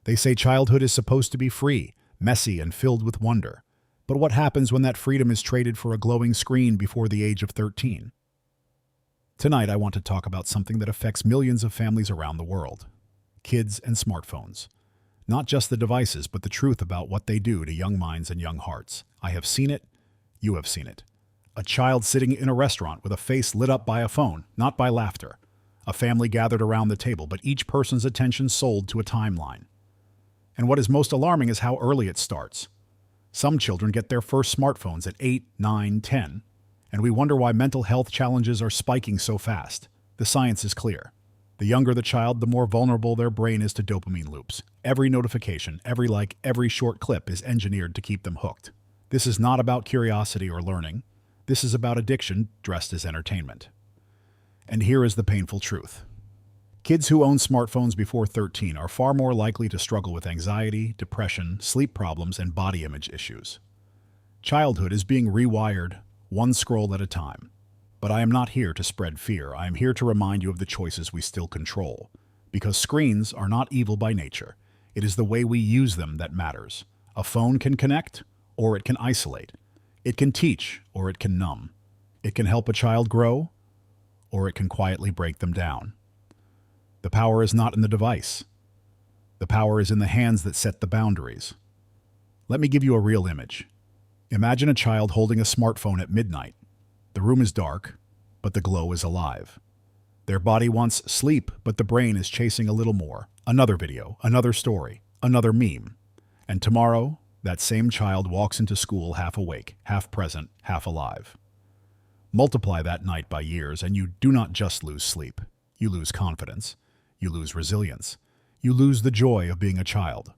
They say childhood is supposed to be free, messy, and filled with wonder. But what happens when that freedom is traded for a glowing screen before the age of 13? Tonight, I want to talk about something that affects millions of families around the world: kids and smartphones. Not just the devices, but the truth about what they do to young minds and young hearts. I have seen it. You have seen it. A child sitting in a restaurant with a face lit up by a phone, not by laughter. A family gathered around the table, but each person's attention sold to a timeline. And what is most alarming is how early it starts. Some children get their first smartphones at 8, 9, 10, and we wonder why mental health challenges are spiking so fast. The science is clear. The younger the child, the more vulnerable their brain is to dopamine loops. Every notification, every like, every short clip is engineered to keep them hooked. This is not about curiosity or learning. This is about addiction dressed as entertainment. And here is the painful truth. Kids who own smartphones before 13 are far more likely to struggle with anxiety, depression, sleep problems, and body image issues. Childhood is being rewired, one scroll at a time. But I am not here to spread fear. I am here to remind you of the choices we still control. Because screens are not evil by nature. It is the way we use them that matters. A phone can connect, or it can isolate. It can teach, or it can numb. It can help a child grow, or it can quietly break them down. The power is not in the device. The power is in the hands that set the boundaries. Let me give you a real image. Imagine a child holding a smartphone at midnight. The room is dark, but the glow is alive. Their body wants sleep, but the brain is chasing a little more. Another video, another story, another meme. And tomorrow, that same child walks into school half awake, half present, half alive. Multiply that night by years, and you do not just lose sleep. You lose confidence. You lose resilience. You lose the joy of being a child.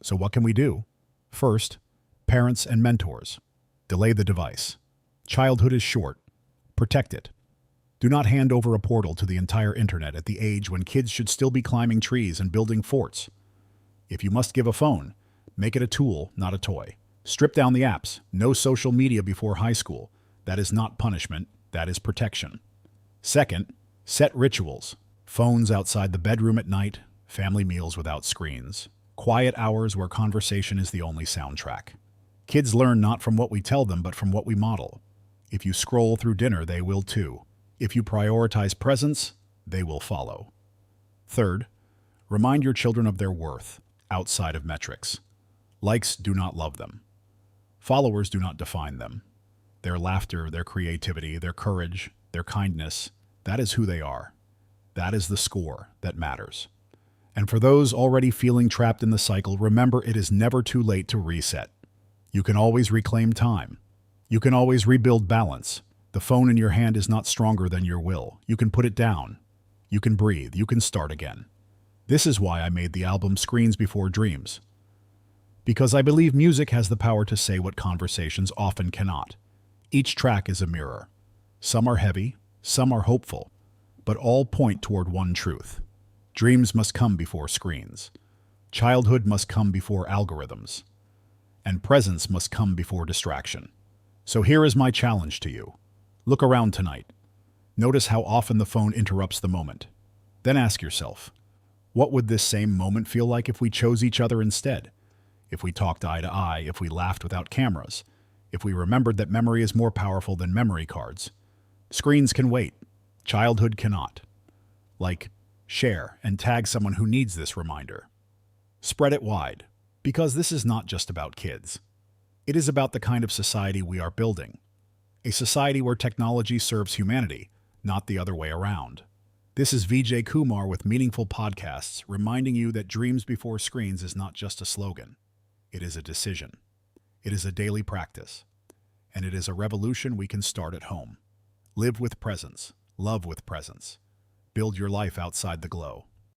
So what can we do? First, parents and mentors. Delay the device. Childhood is short. Protect it. Do not hand over a portal to the entire internet at the age when kids should still be climbing trees and building forts. If you must give a phone, make it a tool, not a toy. Strip down the apps. No social media before high school. That is not punishment. That is protection. Second, set rituals. Phones outside the bedroom at night. Family meals without screens. Quiet hours where conversation is the only soundtrack. Kids learn not from what we tell them, but from what we model. If you scroll through dinner, they will too. If you prioritize presence, they will follow. Third, remind your children of their worth outside of metrics. Likes do not love them. Followers do not define them. Their laughter, their creativity, their courage, their kindness, that is who they are. That is the score that matters. And for those already feeling trapped in the cycle, remember it is never too late to reset. You can always reclaim time. You can always rebuild balance. The phone in your hand is not stronger than your will. You can put it down. You can breathe. You can start again. This is why I made the album Screens Before Dreams. Because I believe music has the power to say what conversations often cannot. Each track is a mirror. Some are heavy, some are hopeful, but all point toward one truth. Dreams must come before screens. Childhood must come before algorithms. And presence must come before distraction. So here is my challenge to you. Look around tonight. Notice how often the phone interrupts the moment. Then ask yourself, what would this same moment feel like if we chose each other instead? If we talked eye to eye, if we laughed without cameras, if we remembered that memory is more powerful than memory cards. Screens can wait. Childhood cannot. Like, share, and tag someone who needs this reminder. Spread it wide, because this is not just about kids. It is about the kind of society we are building. A society where technology serves humanity, not the other way around. This is VJ Kumar with Meaningful Podcasts, reminding you that dreams before screens is not just a slogan. It is a decision. It is a daily practice. And it is a revolution we can start at home. Live with presence. Love with presence. Build your life outside the glow.